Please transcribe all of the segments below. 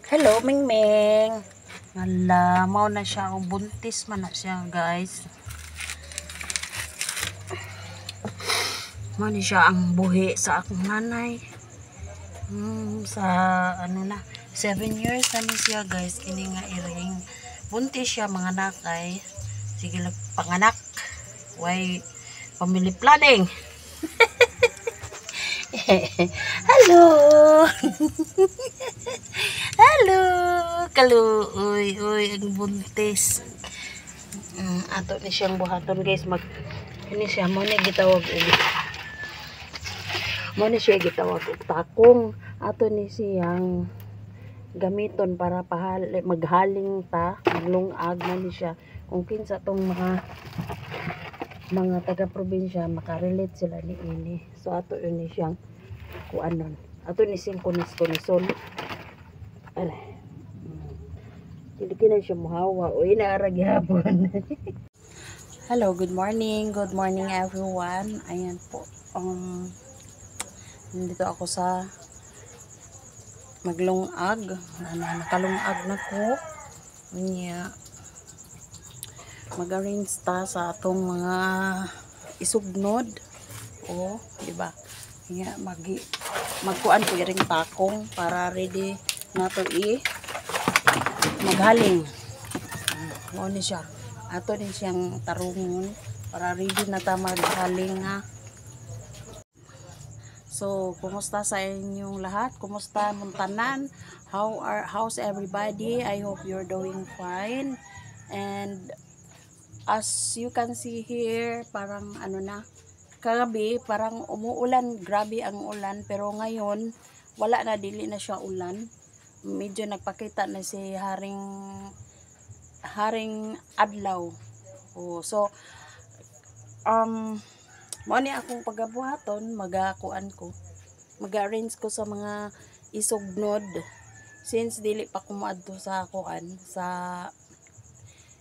Hello, Mingming. Hala, mau na siya. Buntis man na siya, guys. Mau na siya ang buhi sa akong nanay. Sa ano na, 7 years na ni siya, guys. Kini nga iring. Buntis siya, mga nakay. Sige lang, panganak. Why, family planning. Hello. Hello. Kaluoy, ang buntis. Ato ni siyang buhaton, guys. Ini siya mo ni gitawag og takong. Ato ni siyang gamiton para maghaling ta, maglungag na ni siya. Kung kinsa tong mga taga-probinsya makarelate sila ni ini. So ato ni siyang kuanon. Ato ni siyang kunis-kunison. Alay. Hindi na siya muhawa. O inaarag hapon. Hello, good morning. Good morning everyone. Ayan po. Nandito ako sa maglungag. Nakalungag na ko. Mag-arrange ta sa atong mga isugnod. O, diba? Magkuan ko iring takong para ready na to maghaling. Mo ni siya. Ato din siyang tarungon para ready na ta maghaling nga. So, kumusta sa inyong lahat? Kumusta muntanan? How's everybody? I hope you're doing fine. And as you can see here, parang ano na, kagabi parang umuulan, grabe ang ulan, pero ngayon wala na, dili na siya ulan. Medyo nagpakita na si haring adlaw. So mo ni akong pagabuhaton, mag-arrange ko sa mga isugnod since dili pa ko moadto sa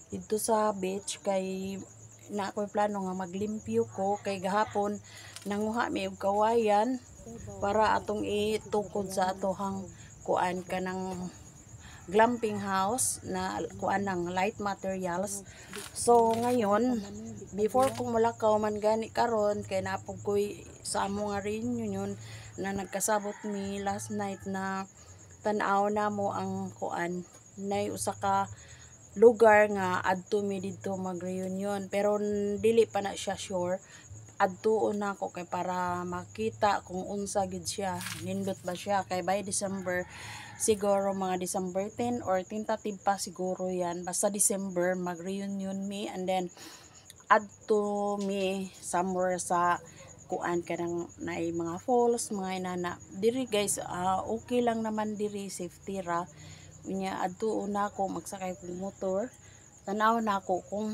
dito sa beach, kay na ako'y plano nga maglimpyo ko, kay gahapon nanguha mi og kawayan para atong itukod sa atohang kuan kanang glamping house na kuan ng light materials. So ngayon, before ko mulakaw man gani karon, kay napog ko'y sa amo nga reunion na nagkasabot mi last night na tan-aw na mo ang kuan nay usa ka lugar nga adto mi dito mag-reunion, pero dili pa na siya sure. Adtuon na ako kay para makita kung unsa gid siya, nindot ba siya, kay by December siguro, mga December 10 or tentative pa siguro yan, basta December mag-reunion mi, and then adto mi somewhere sa kuan kanang naay mga falls, mga inana diri, guys. Okay lang naman diri, safety ra unya. Adtuon na ako, magsakay kong motor, tanaw na ako kung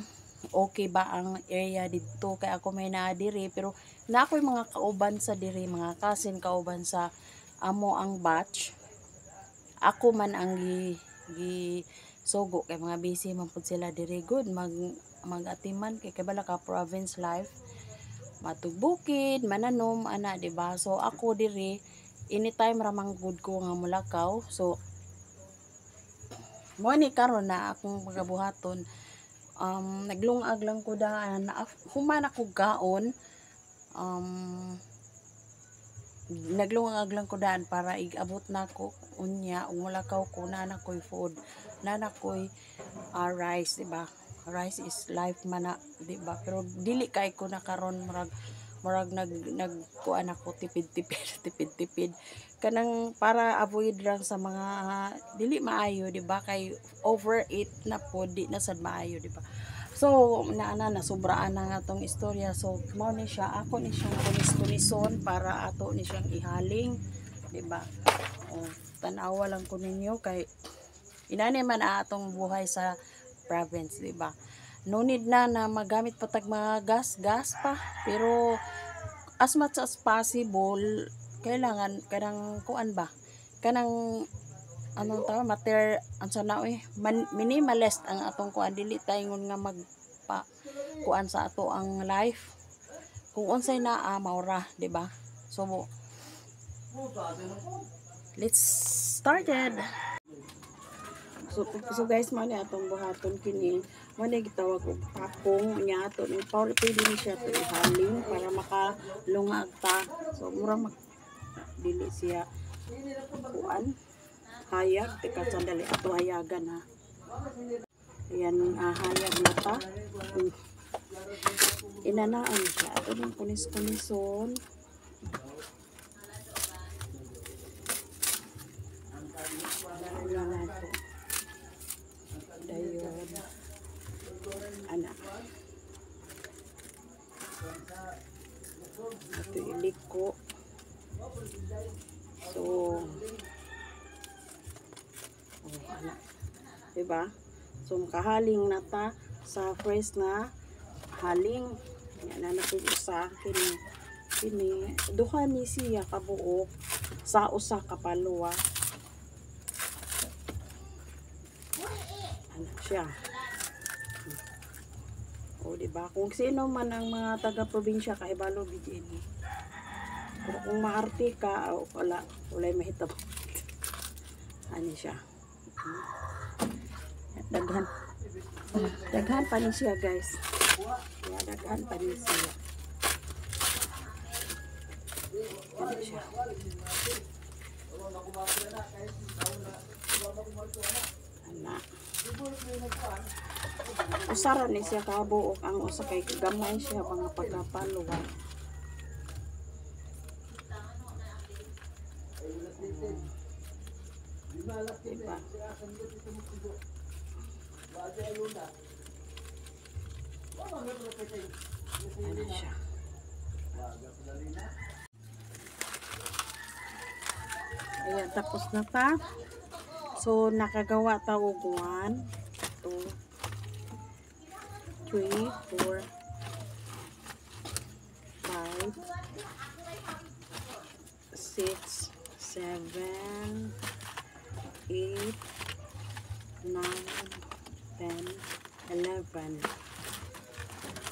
okay ba ang area dito, kay ako may naa diri, pero na ako'y mga kauban sa diri, mga cousin kauban sa amo ang batch. Ako man ang sugo, kay mga busy man pud sila diri, good mag-atiman kay kabala ka province life, matugbukid mananom ana, diba? So ako diri anytime ramang good ko nga mulakaw. So mo ni karon na akong pagabuhaton, naglungag lang ko daan, human ako gaon, naglungag lang ko daan para igabot na ko unya mulakaw ko, na ko'y food, na ko'y rice, diba? Rice is life man na, diba? Pero dili kay ko na karon, murag nagkuan ako tipid kanang para avoid lang sa mga dili maayo, diba? Kay overeat na po, di na sad maayo, diba? So sobraan na nga tong istorya. So mao ni siya, ako ni siyang kunis-kunison para ato ni siyang ihaling, diba? Tanawa lang ko ninyo, kay inani man atong buhay sa province, diba? No need na magamit patag mga gas pa, pero as much as possible kailangan kanang kuan ba, kanang anong tawag, minimalist ang atong kuan, dili tayo nga magpa kuan sa ato ang life kung unsay naa maura, diba? So let's started. So guys, mo ni atong buhaton kini. Mo ni gitawag og tapong nya ato ni pwede ni siya to ihaling para makalungag ta. So mura mag dili siya kuan hayag teka sandali ato hayagan ha. Ayan, hayag na ta. Inanaan siya. Ato yung kunis-kunison. Ayan na ito. Dayon. Anak. Ito iliko. So, anak. Diba? So, makahaling na ta sa fresh na haling. Yan na sa kini duha ni siya kabuok sa usa ka paluwa. Ano siya? O diba? Kung sino man ang mga taga-probinsya kahibalo bigyan ni. Pero kung maarte ka, walay mahitabo. Ano siya? Daghan. Daghan pa ni siya, guys. Ya, daghan pa ni siya. Ano siya? Anak. Usara ni siya kabuok ang usa kay gamay siya mga pagkapaluwa. Diba? Ano siya? Ayan, tapos na ta. So, nakagawa ta og 1, 2, 3, 4, 5, 6, 7, 8, 9, 10, 11.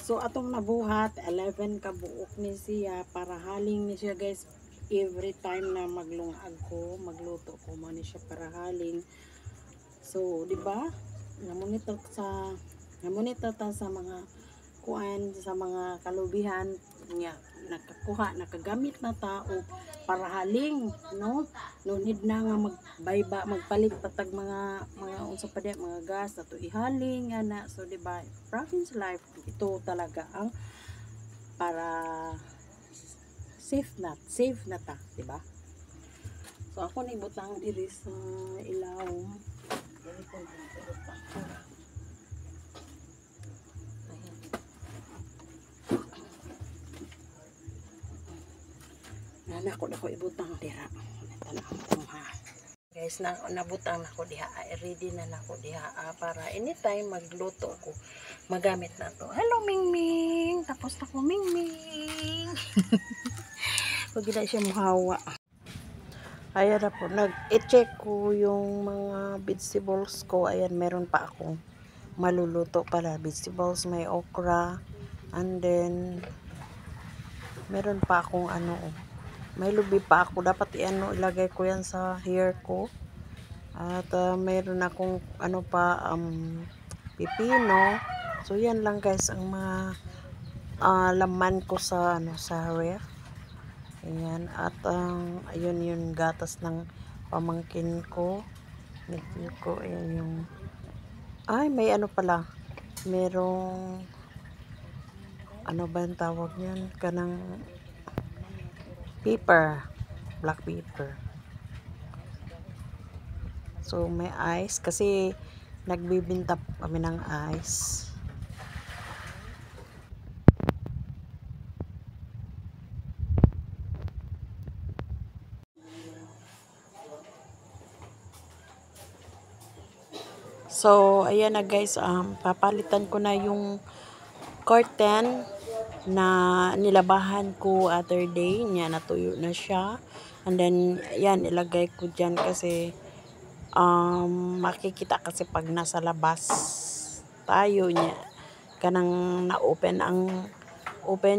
So, atong nabuhat, 11 ka buok ni siya para haling ni siya, guys. Every time na maglungag ko, magluto ko mo ni siya para haling. So, di ba? Namonito ta sa mga kuan, sa mga kalubihan niya, nakagamit na tao para haling, no? No need na nga magpalit patag mga unsa pa di mga gas ato ihaling ana. So, di ba? Province life ito talaga ang para safe na ta, di ba? So ako ni butang diri sa ilawom. Dili ko butang. Ayan. Nako ibutang dira. Tanaw mo ha. Guys, nabutang nako diha. Ready na nako diha para anytime magluto ko magamit na to. Hello Mingming. Tapos na ko Mingming. Pag gila siya muhawa. Ayan na po, nag-check ko yung mga vegetables ko. Ayan, meron pa akong maluluto pala. Vegetables, may okra, and then meron pa akong may lubi pa ako. Dapat ilagay ko yan sa hair ko. At meron akong pipino. So yan lang guys ang mga laman ko sa sa ref. Ayan, at ayun yung gatas ng pamangkin ko. Nephew ko, ayan yung may pala. Merong ba yung tawag niyan? Kanang pepper, black pepper. So may ice kasi nagbibinta kami ng ice. So, ayan na guys, papalitan ko na yung curtain na nilabahan ko other day. Niya, natuyo na siya. And then, ayan, ilagay ko dyan kasi makikita kasi pag nasa labas tayo niya. Kanang na-open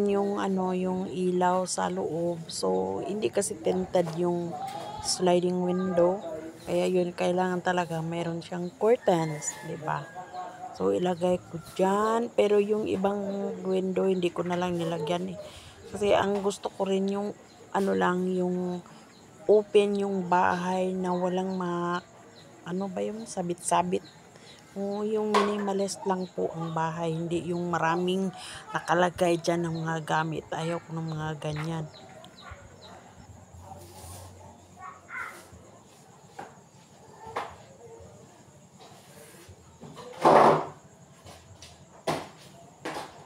yung yung ilaw sa loob. So, hindi kasi tinted yung sliding window. Kaya yun, kailangan talaga meron siyang curtains, di ba? So, ilagay ko dyan. Pero yung ibang window, hindi ko na lang nilagyan eh. Kasi ang gusto ko rin yung, ano lang, yung open yung bahay na walang ano ba yung sabit-sabit. O, yung minimalist lang po ang bahay. Hindi yung maraming nakalagay dyan ng mga gamit. Ayaw ko ng mga ganyan.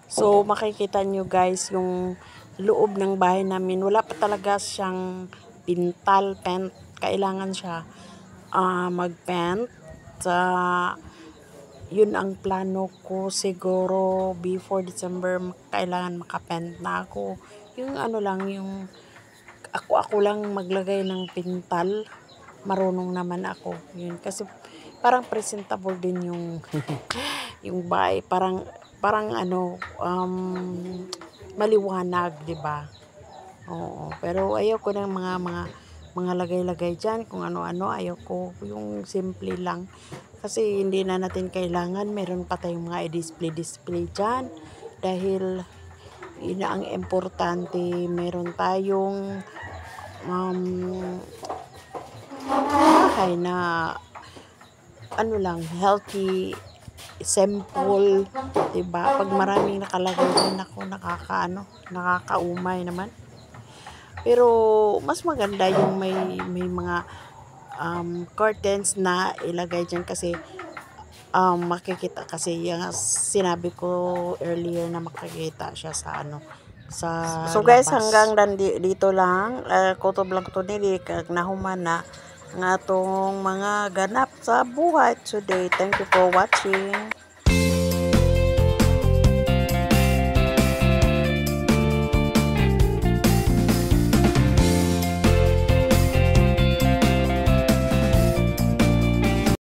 So, makikita nyo guys, yung loob ng bahay namin, wala pa talaga siyang paint. Kailangan siya mag-paint. Yun ang plano ko siguro before December, kailangan makapaint na ako. Yung ano lang, yung ako lang maglagay ng pintal. Marunong naman ako. Yun, kasi parang presentable din yung yung bahay. Parang ano, maliwanag, 'di ba? Oo, pero ayaw ko ng mga lagay-lagay diyan kung ano-ano, ayaw ko yung simple lang. Kasi hindi na natin kailangan meron pa tayong mga i-display diyan dahil yun ang importante, meron tayong bahay na ano lang, healthy, simple, 'di ba? Pag maraming nakalagay din ako, nakakaumay naman. Pero mas maganda yung may mga curtains na ilagay diyan kasi makikita kasi yung sinabi ko earlier na makikita siya sa ano sa so guys, labas. Hanggang dito lang kutob lang to nili kag nahuman na nga atong mga ganap sa buhay today. Thank you for watching.